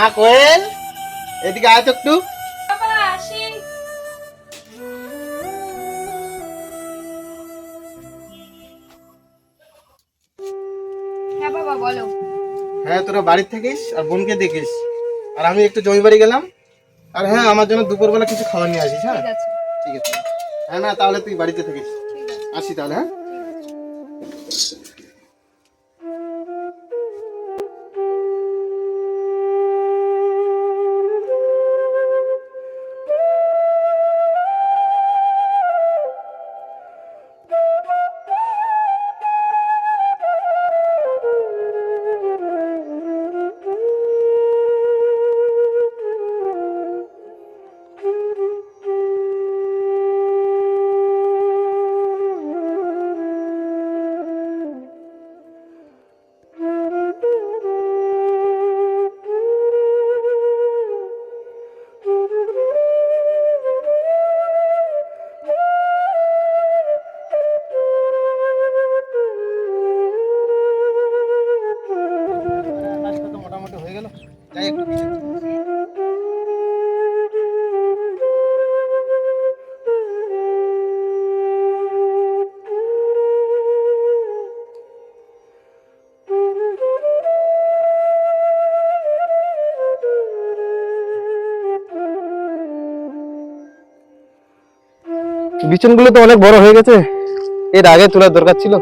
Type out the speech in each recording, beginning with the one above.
মা কোয়েল, এদিকে আয় তো একটু। বাবা আসি। হ্যাঁ বাবা বলো। হ্যাঁ, তোরা বাড়ি থাকিস আর বোনকে দেখিস, আর আমি একটু জমি বাড়ি গেলাম। আর হ্যাঁ, আমার জন্য দুপুরবেলা কিছু খাবার নিয়ে আসিস। হ্যাঁ ঠিক আছে। ঠিক আছে। হ্যাঁ না, তাহলে তুই বাড়িতে থাকিস। ঠিক আছে। আসি তাহলে। হ্যাঁ, কাজটা তো মোটামুটি হয়ে গেল। যাই একটু পিছন দিকে। বিচুনগুলো তো অনেক বড় হয়ে গেছে, এর আগে তোলার দরকার ছিল।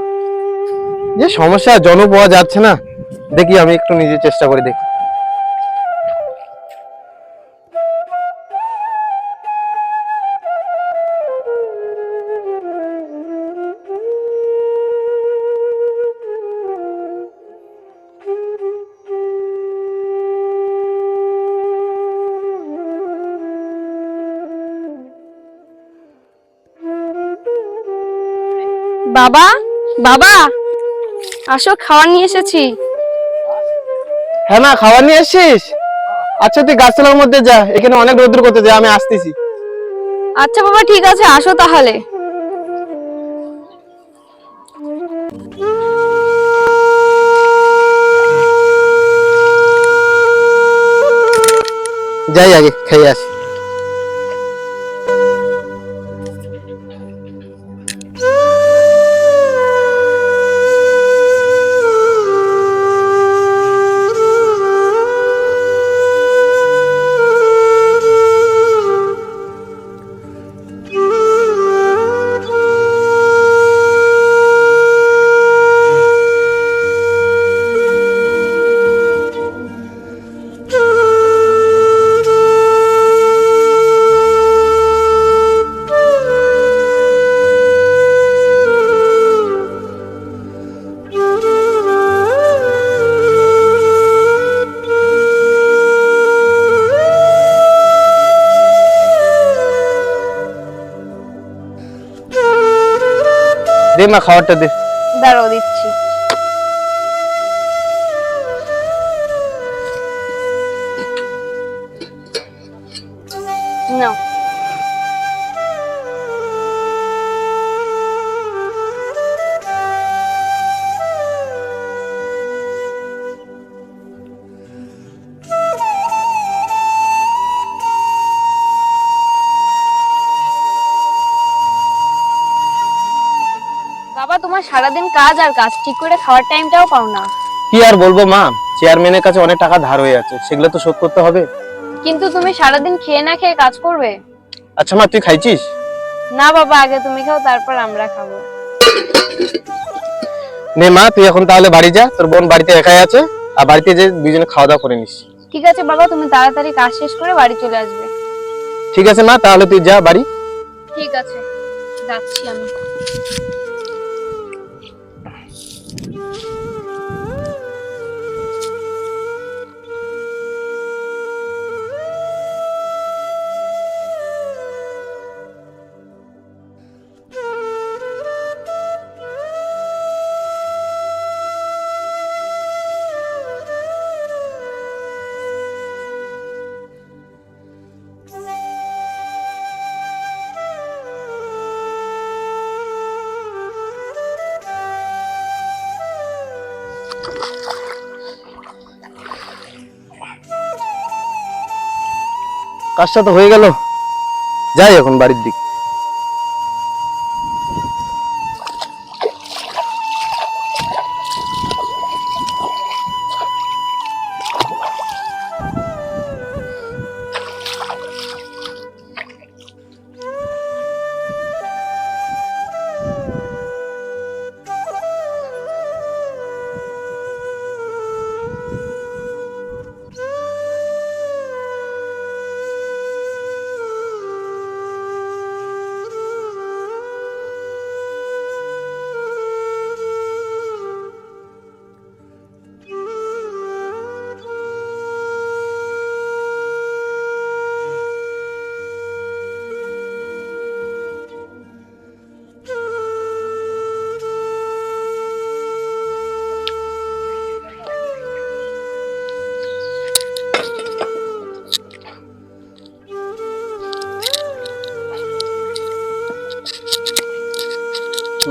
যে সমস্যা, জলও পাওয়া যাচ্ছে না। দেখি আমি একটু নিজে চেষ্টা করে দেখি। বাবা বাবা আসো, খাবার নিয়ে এসেছি। হ্যাঁ মা, খাবার নিয়ে এসেছিস? আচ্ছা তুই গাছতলার মধ্যে যা, এখানে অনেক রোদ্র করতে যা, আমি আসতেছি। আচ্ছা বাবা ঠিক আছে, আসো তাহলে। যাই আগে খেয়ে আসি। দে মা, খাবারটা দে। দাঁড়াও দিচ্ছি। নাও। বাবা তোমার সারাদিন কাজ আর কাজ, ঠিক করে খাওয়ার টাইমটাও পাও না। কি আর বলবো মা, চেয়ারম্যানের কাছে অনেক টাকা ধার হয়ে আছে, সেগুলো তো শোধ করতে হবে। কিন্তু তুমি সারাদিন খেয়ে না খেয়ে কাজ করবে? আচ্ছা মা, তুই খাইছিস? না বাবা, আগে তুমি খাও, তারপর আমরা খাবো। নে মা, তুই এখন তাহলে বাড়ি যা, তোর বোন বাড়িতে একাই আছে, আর বাড়িতে যে দুজনে খাওয়া দাওয়া করে নিস। ঠিক আছে বাবা, তুমি তাড়াতাড়ি কাজ শেষ করে বাড়ি চলে আসবে। ঠিক আছে মা, তাহলে তুই যা বাড়ি। ঠিক আছে, যাচ্ছি আমি। কাজটা তো হয়ে গেল, যাই এখন বাড়ির দিক।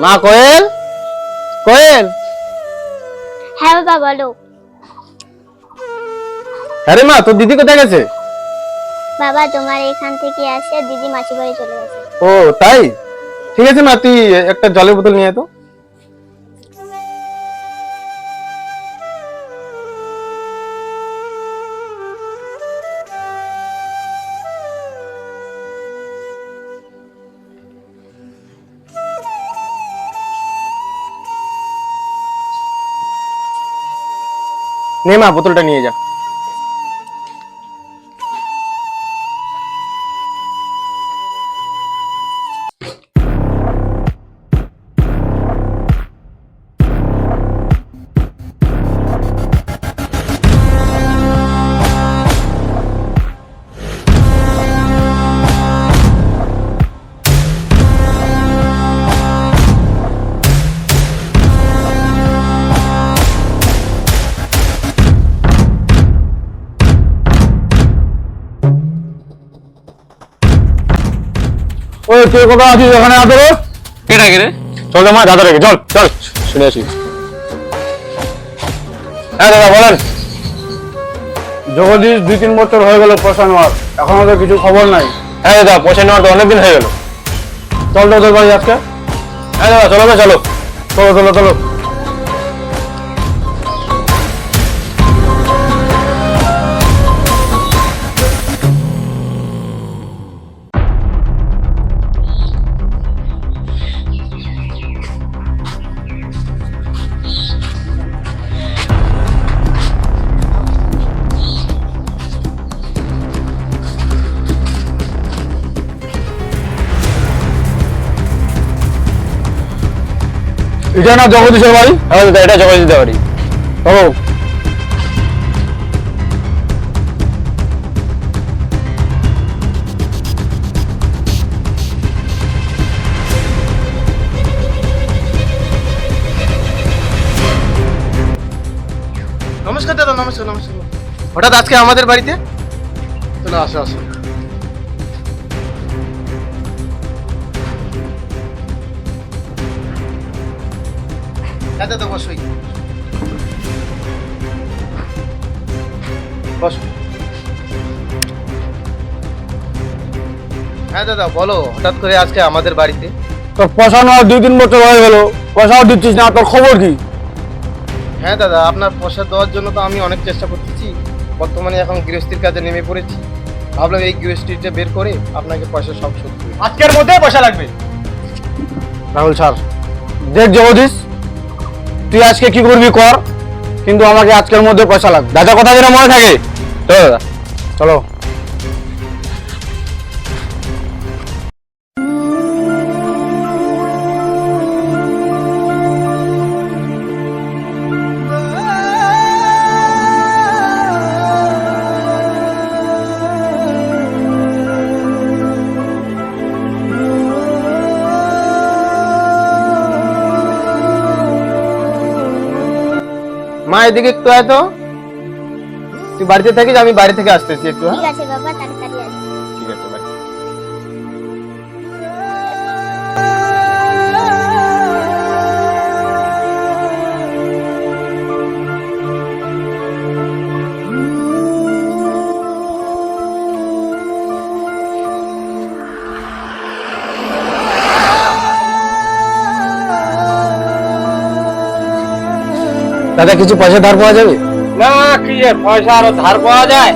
মা, কোয়েল, কোয়েল। হ্যাঁ বাবা বলো। আরে মা, তোর দিদি কোথায় গেছে? বাবা তোমার এখান থেকে আসে দিদি মাসি বাড়ি চলে গেছে। ও তাই, ঠিক আছে মা, তুই একটা জলের বোতল নিয়ে আয় তো। নে মা, বোতলটা নিয়ে যা। ওই তুই কোথাও আছিস? ওখানে আতো কেটা কে রে? চল মা, দাদা রেখে চল চল, শুনে আসি। হ্যাঁ দাদা বলেন। জগদীশ 2-3 বছর হয়ে গেল পয়সা নেওয়ার, এখনো তো কিছু খবর নাই। হ্যাঁ দাদা, পয়সা নেওয়ার তো অনেকদিন হয়ে গেল। চল তো তোর বাড়ি আজকে। হ্যাঁ দাদা, চলো চলো চলো চলো চলো। এটা না জগদীশের বাড়ি? হ্যাঁ দাদা, এটা জগা দিতে পারি। চলো। নমস্কার দাদা, নমস্কার নমস্কার। হঠাৎ আজকে আমাদের বাড়িতে? চলে আসো আসো। হ্যাঁ দাদা, বসোই, বসো। হ্যাঁ দাদা বলো, হঠাৎ করে আজকে আমাদের বাড়িতে? তোর পয়সা নেওয়ার 2-3 বছর হয়ে গেল, পয়সাও দিচ্ছিস না, তোর খবর কি? হ্যাঁ দাদা, আপনার পয়সা দেওয়ার জন্য তো আমি অনেক চেষ্টা করতেছি। বর্তমানে এখন গৃহস্থির কাজে নেমে পড়েছি। ভাবলাম এই গৃহস্থিটা বের করে আপনাকে পয়সা সব শোধ করি। আজকের মধ্যে পয়সা লাগবে। রাহুল স্যার, দেখ জগদীশ, তুই আজকে কি করবি কর, কিন্তু আমাকে আজকের মধ্যে পয়সা লাগবে। দাদা কথা যেন মনে থাকে। চলো দাদা। চলো। মা, এদিকে একটু আয় তো। তুই বাড়িতে থাকিস, আমি বাড়ি থেকে আসতেছি একটু। হ্যাঁ ঠিক আছে বাবা, তাড়াতাড়ি আসো। ঠিক আছে, বাই। দাদা কিছু পয়সা ধার পাওয়া যাবে? না কি এর পয়সা আরো ধার পাওয়া যায়?